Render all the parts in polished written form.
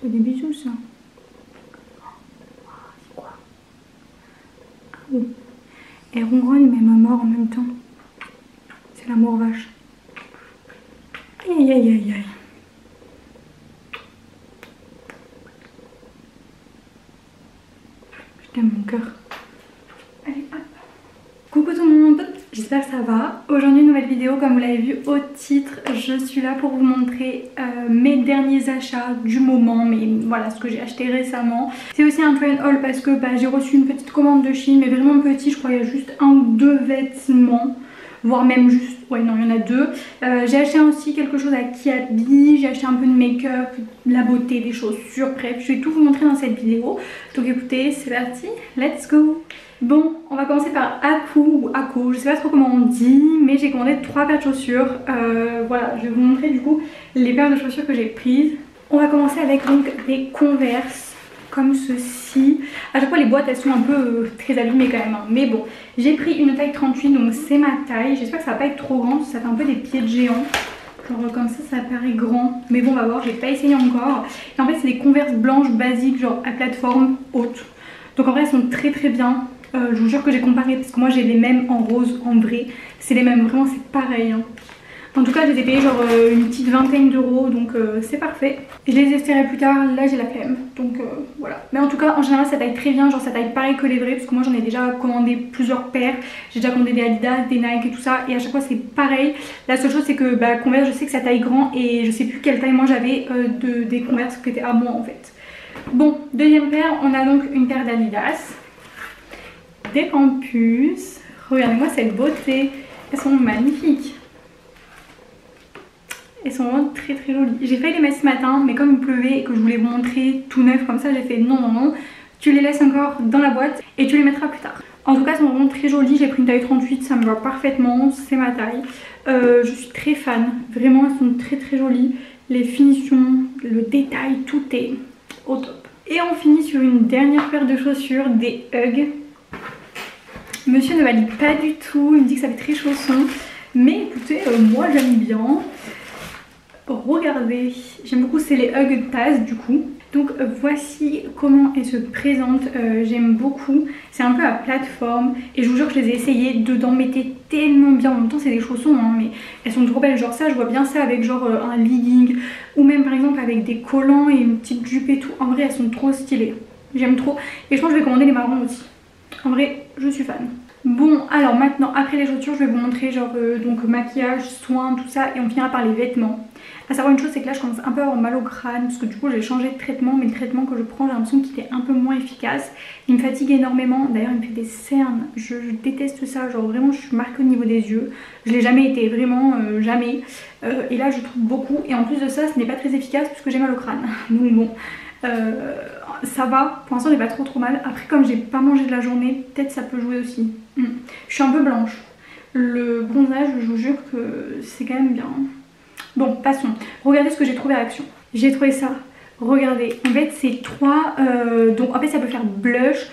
pas des bisous ça. C'est quoi? Ah oui. Elle ronronne mais elle me mord en même temps. C'est l'amour vache. Aïe aïe aïe aïe. Je t'aime mon cœur. Allez hop. Coucou tout le monde, j'espère que ça va. Aujourd'hui nouvelle vidéo, comme vous l'avez vu au titre, je suis là pour vous montrer mes derniers achats du moment, mais voilà ce que j'ai acheté récemment. C'est aussi un try and haul parce que j'ai reçu une petite commande de Chine, mais vraiment petit, je crois qu'il y a juste un ou deux vêtements, voire même juste, ouais non il y en a deux. J'ai acheté aussi quelque chose à Kiabi, j'ai acheté un peu de make-up, de la beauté, des chaussures, bref, je vais tout vous montrer dans cette vidéo. Donc écoutez, c'est parti, let's go. Bon, on va commencer par Aku ou Ako, je sais pas trop comment on dit, mais j'ai commandé 3 paires de chaussures. Voilà, je vais vous montrer du coup les paires de chaussures que j'ai prises. On va commencer avec donc des Converse comme ceci. À chaque fois les boîtes elles sont un peu très abîmées quand même, hein. Mais bon, j'ai pris une taille 38 donc c'est ma taille. J'espère que ça va pas être trop grand, ça fait un peu des pieds de géant. Genre comme ça paraît grand, mais bon on va voir, j'ai pas essayé encore. Et en fait c'est des Converse blanches basiques genre à plateforme haute. Donc en vrai elles sont très très bien. Je vous jure que j'ai comparé parce que moi j'ai les mêmes en rose en vrai. C'est les mêmes, vraiment c'est pareil, hein. En tout cas je les ai payés genre une petite vingtaine d'euros, donc c'est parfait. Je les essaierai plus tard, là j'ai la flemme, donc voilà. Mais en tout cas en général ça taille très bien, genre ça taille pareil que les vrais, parce que moi j'en ai déjà commandé plusieurs paires. J'ai déjà commandé des Adidas, des Nike et tout ça, et à chaque fois c'est pareil. La seule chose c'est que Converse je sais que ça taille grand et je sais plus quelle taille moi j'avais des Converse qui étaient à moi en fait. Bon, deuxième paire, on a donc une paire d'Adidas. Des Campus, regardez-moi cette beauté, elles sont magnifiques, elles sont vraiment très très jolies. J'ai failli les mettre ce matin mais comme il pleuvait et que je voulais vous montrer tout neuf comme ça, j'ai fait non non non, tu les laisses encore dans la boîte et tu les mettras plus tard. En tout cas elles sont vraiment très jolies, j'ai pris une taille 38, ça me va parfaitement, c'est ma taille. Je suis très fan, vraiment elles sont très très jolies, les finitions, le détail, tout est au top. Et on finit sur une dernière paire de chaussures, des Hug. Monsieur ne valide pas du tout, il me dit que ça fait très chausson. Mais écoutez, moi j'aime bien. Regardez, j'aime beaucoup, c'est les Hug Taz du coup. Donc voici comment elles se présentent, j'aime beaucoup. C'est un peu à plateforme et je vous jure que je les ai essayées dedans, mais t'es tellement bien. En même temps c'est des chaussons hein, mais elles sont trop belles. Genre ça je vois bien ça avec genre un legging ou même par exemple avec des collants et une petite jupe et tout. En vrai elles sont trop stylées, j'aime trop. Et je pense que je vais commander les marrons aussi. En vrai, je suis fan. Bon, alors maintenant, après les chaussures, je vais vous montrer genre donc maquillage, soins, tout ça, et on finira par les vêtements. À savoir une chose, c'est que là, je commence un peu à avoir mal au crâne, parce que du coup, j'ai changé de traitement, mais le traitement que je prends, j'ai l'impression qu'il est un peu moins efficace. Il me fatigue énormément, d'ailleurs, il me fait des cernes. Je déteste ça, genre vraiment, je suis marquée au niveau des yeux. Je l'ai jamais été, vraiment jamais. Et là, je trouve beaucoup, et en plus de ça, ce n'est pas très efficace, puisque j'ai mal au crâne. Donc bon. Ça va, pour l'instant j'ai pas trop mal. Après comme j'ai pas mangé de la journée, peut-être ça peut jouer aussi. Je suis un peu blanche. Le bronzage, je vous jure que c'est quand même bien. Bon, passons. Regardez ce que j'ai trouvé à Action. J'ai trouvé ça. Regardez, en fait c'est 3, donc en fait ça peut faire blush,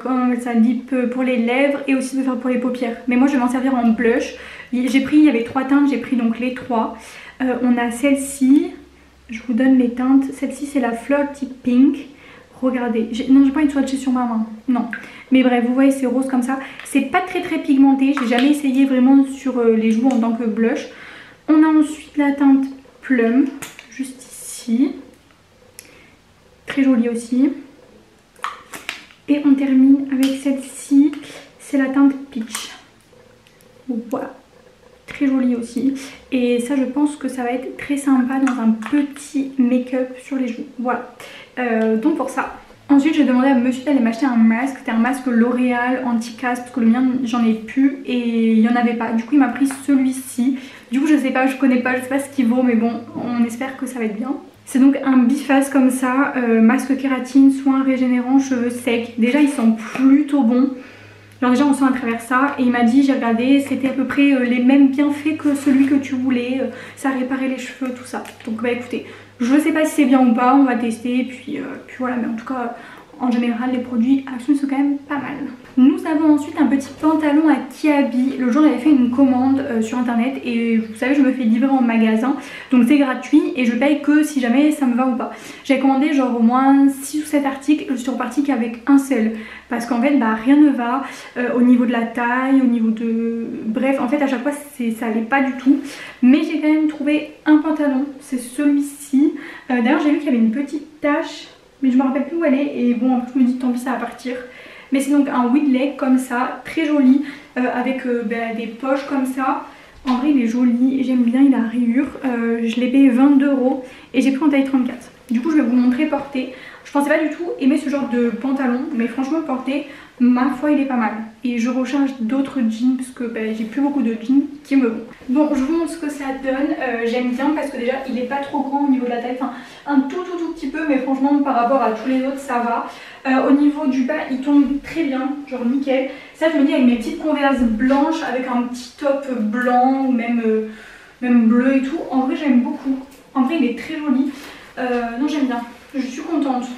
comment on appelle ça, lip pour les lèvres et aussi peut faire pour les paupières. Mais moi je vais m'en servir en blush. J'ai pris, il y avait 3 teintes, j'ai pris donc les 3. On a celle-ci. Je vous donne les teintes. Celle-ci c'est la Flirty Pink. Regardez. Non, j'ai pas une swatchée sur ma main. Non. Mais bref, vous voyez c'est rose comme ça. C'est pas très pigmenté. J'ai jamais essayé vraiment sur les joues en tant que blush. On a ensuite la teinte Plum. Juste ici. Très jolie aussi. Et on termine avec celle-ci. C'est la teinte Peach. Donc voilà. Très jolie aussi, et ça je pense que ça va être très sympa dans un petit make-up sur les joues. Voilà, donc pour ça. Ensuite j'ai demandé à monsieur d'aller m'acheter un masque. C'était un masque L'Oréal anti-casse parce que le mien j'en ai plus et il n'y en avait pas. Du coup il m'a pris celui-ci. Du coup je sais pas, je connais pas, je sais pas ce qu'il vaut, mais bon on espère que ça va être bien. C'est donc un biface comme ça, masque kératine, soin régénérant, cheveux secs. Déjà il sent plutôt bon. Alors déjà on sent à travers ça et il m'a dit, j'ai regardé, c'était à peu près les mêmes bienfaits que celui que tu voulais, ça réparait les cheveux, tout ça. Donc bah écoutez, je sais pas si c'est bien ou pas, on va tester, puis voilà, mais en tout cas en général les produits Action sont quand même pas mal. Nous avons ensuite un petit pantalon à Kiabi. Le jour j'avais fait une commande sur internet et vous savez je me fais livrer en magasin, donc c'est gratuit et je paye que si jamais ça me va ou pas. J'avais commandé genre au moins 6 ou 7 articles, je suis repartie qu'avec un seul parce qu'en fait bah rien ne va au niveau de la taille, au niveau de... Bref en fait à chaque fois ça allait pas du tout, mais j'ai quand même trouvé un pantalon, c'est celui-ci. D'ailleurs j'ai vu qu'il y avait une petite tache mais je me rappelle plus où elle est et bon après je me dis tant pis ça va partir. Mais c'est donc un wide leg comme ça, très joli, avec des poches comme ça. En vrai il est joli, j'aime bien, il a rayures. Je l'ai payé 22 € et j'ai pris en taille 34. Du coup je vais vous montrer porter. Je pensais pas du tout aimer ce genre de pantalon, mais franchement porter, ma foi il est pas mal. Et je recharge d'autres jeans parce que j'ai plus beaucoup de jeans qui me vont. Bon je vous montre ce que ça donne. J'aime bien parce que déjà il est pas trop grand au niveau de la taille, enfin un tout petit peu, mais franchement par rapport à tous les autres ça va. Au niveau du bas il tombe très bien, genre nickel. Ça je me dis avec mes petites converses blanches avec un petit top blanc ou même bleu et tout, en vrai j'aime beaucoup. En vrai il est très joli, non j'aime bien, je suis contente.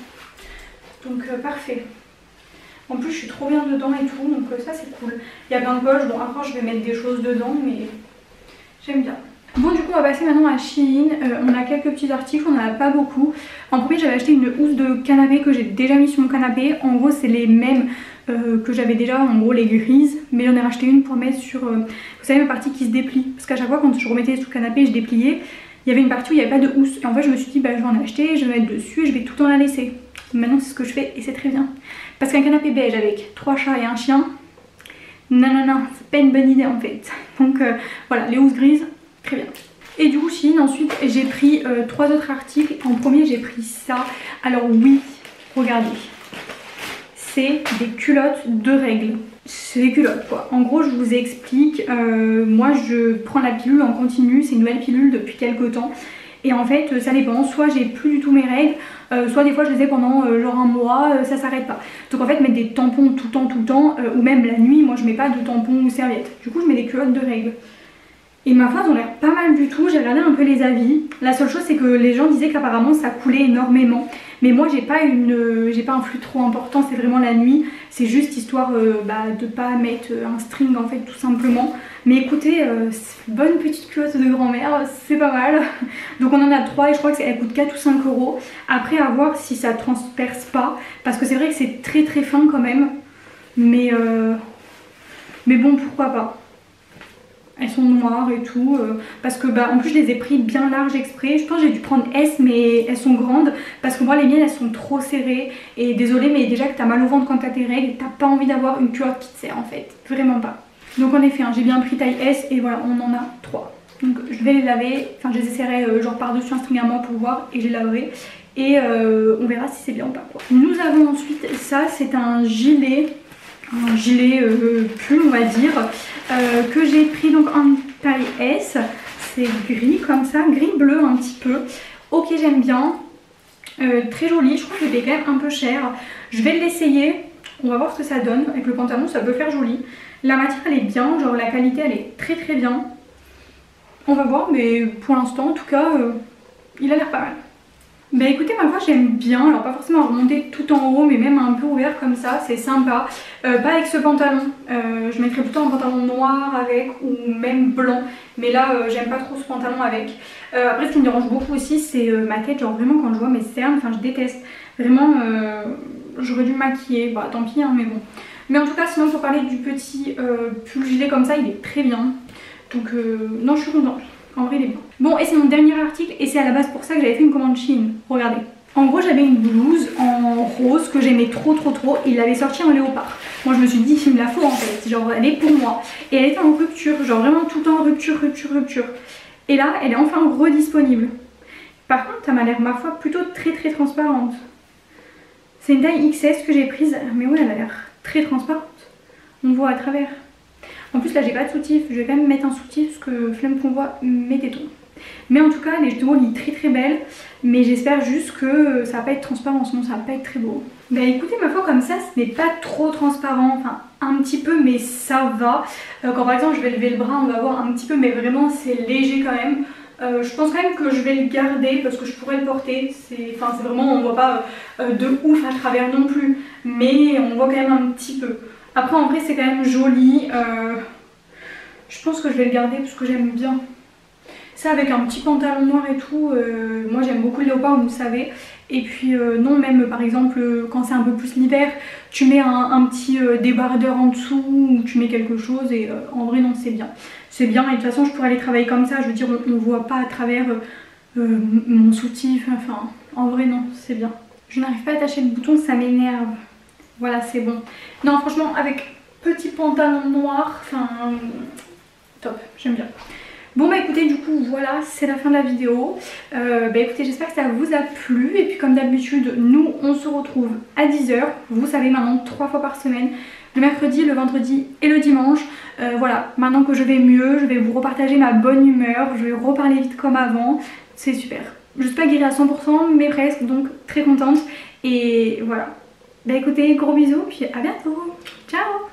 Donc parfait. En plus je suis trop bien dedans et tout, donc ça c'est cool. Il y a plein de poches, bon après je vais mettre des choses dedans mais j'aime bien. Bon du coup on va passer maintenant à Shein. On a quelques petits articles, on n'en a pas beaucoup. En premier j'avais acheté une housse de canapé que j'ai déjà mis sur mon canapé. En gros c'est les mêmes que j'avais déjà, en gros les grises. Mais j'en ai racheté une pour mettre sur, vous savez, ma partie qui se déplie. Parce qu'à chaque fois quand je remettais sous le canapé je dépliais, il y avait une partie où il n'y avait pas de housse. Et en fait je me suis dit bah je vais en acheter, je vais mettre dessus et je vais tout le temps la laisser. Maintenant c'est ce que je fais et c'est très bien. Parce qu'un canapé beige avec 3 chats et un chien, non, c'est pas une bonne idée en fait. Donc voilà, les housses grises, très bien. Et du coup Shein, ensuite j'ai pris 3 autres articles. En premier j'ai pris ça. Alors oui, regardez. C'est des culottes de règles. C'est des culottes quoi. En gros je vous explique, moi je prends la pilule en continu, c'est une nouvelle pilule depuis quelques temps. Et en fait ça dépend, soit j'ai plus du tout mes règles, soit des fois je les ai pendant genre un mois, ça s'arrête pas. Donc en fait mettre des tampons tout le temps, ou même la nuit, moi je mets pas de tampons ou serviettes. Du coup je mets des culottes de règles. Et ma foi elles ont l'air pas mal du tout, j'ai regardé un peu les avis. La seule chose c'est que les gens disaient qu'apparemment ça coulait énormément. Mais moi j'ai pas un flux trop important, c'est vraiment la nuit. C'est juste histoire de pas mettre un string en fait tout simplement. Mais écoutez, bonne petite culotte de grand-mère, c'est pas mal. Donc on en a 3 et je crois qu'elle coûte 4 ou 5 €. Après à voir si ça transperce pas. Parce que c'est vrai que c'est très fin quand même. Mais bon pourquoi pas. Elles sont noires et tout, parce que en plus je les ai pris bien larges exprès. Je pense que j'ai dû prendre S mais elles sont grandes parce que moi les miennes elles sont trop serrées. Et désolée mais déjà que t'as mal au ventre quand t'as tes règles, t'as pas envie d'avoir une culotte qui te serre en fait, vraiment pas. Donc en effet j'ai bien pris taille S et voilà on en a 3. Donc je vais les laver, enfin je les essaierai genre par dessus un string à moi pour voir et je les laverai. Et on verra si c'est bien ou pas quoi. Nous avons ensuite ça, c'est un gilet pull on va dire, que j'ai pris donc en taille S. C'est gris comme ça, gris bleu un petit peu. Ok j'aime bien, très joli, je crois que c'était quand même un peu cher. Je vais l'essayer, on va voir ce que ça donne. Avec le pantalon ça peut faire joli. La matière elle est bien, genre la qualité elle est très bien. On va voir mais pour l'instant en tout cas il a l'air pas mal. Bah écoutez ma foi j'aime bien, alors pas forcément remonter tout en haut mais même un peu ouvert comme ça, c'est sympa. Pas avec ce pantalon, je mettrais plutôt un pantalon noir avec ou même blanc. Mais là j'aime pas trop ce pantalon avec. Après ce qui me dérange beaucoup aussi c'est ma tête, genre vraiment quand je vois mes cernes, enfin je déteste. Vraiment j'aurais dû me maquiller, bah tant pis hein, mais bon. Mais en tout cas sinon pour parler du petit pull gilet comme ça il est très bien. Donc non je suis contente. En vrai il est bien. Bon et c'est mon dernier article et c'est à la base pour ça que j'avais fait une commande Shein. Regardez. En gros j'avais une blouse en rose que j'aimais trop et il l'avait sortie en léopard. Moi je me suis dit il me la faut en fait, genre elle est pour moi. Et elle était en rupture, genre vraiment tout le temps rupture. Et là elle est enfin redisponible. Par contre ça m'a l'air ma foi plutôt très transparente. C'est une taille XS que j'ai prise, mais ouais elle a l'air très transparente. On voit à travers. En plus là j'ai pas de soutif, je vais quand même mettre un soutif parce que flemme qu'on voit mes tétons. Mais en tout cas les vidéos sont très belles. Mais j'espère juste que ça va pas être transparent, sinon ça va pas être très beau. Bah écoutez ma foi comme ça ce n'est pas trop transparent, enfin un petit peu mais ça va. Quand par exemple je vais lever le bras on va voir un petit peu mais vraiment c'est léger quand même. Je pense quand même que je vais le garder parce que je pourrais le porter. C'est vraiment, on voit pas de ouf à travers non plus, mais on voit quand même un petit peu. Après en vrai c'est quand même joli. Je pense que je vais le garder parce que j'aime bien. Ça avec un petit pantalon noir et tout, moi j'aime beaucoup le léopard, vous le savez. Et puis non, même par exemple quand c'est un peu plus l'hiver, tu mets un petit débardeur en dessous ou tu mets quelque chose et en vrai non c'est bien. C'est bien et de toute façon je pourrais aller travailler comme ça, je veux dire on voit pas à travers mon soutif, enfin en vrai non c'est bien. Je n'arrive pas à attacher le bouton, ça m'énerve. Voilà c'est bon. Non franchement avec petit pantalon noir, enfin top, j'aime bien. Bon bah écoutez du coup voilà c'est la fin de la vidéo. Bah écoutez j'espère que ça vous a plu et puis comme d'habitude nous on se retrouve à 10 h. Vous savez maintenant 3 fois par semaine. Le mercredi, le vendredi et le dimanche. Voilà, maintenant que je vais mieux, je vais vous repartager ma bonne humeur. Je vais reparler vite comme avant. C'est super. Je suis pas guérie à 100% mais presque donc très contente. Et voilà. Bah écoutez gros bisous puis à bientôt. Ciao.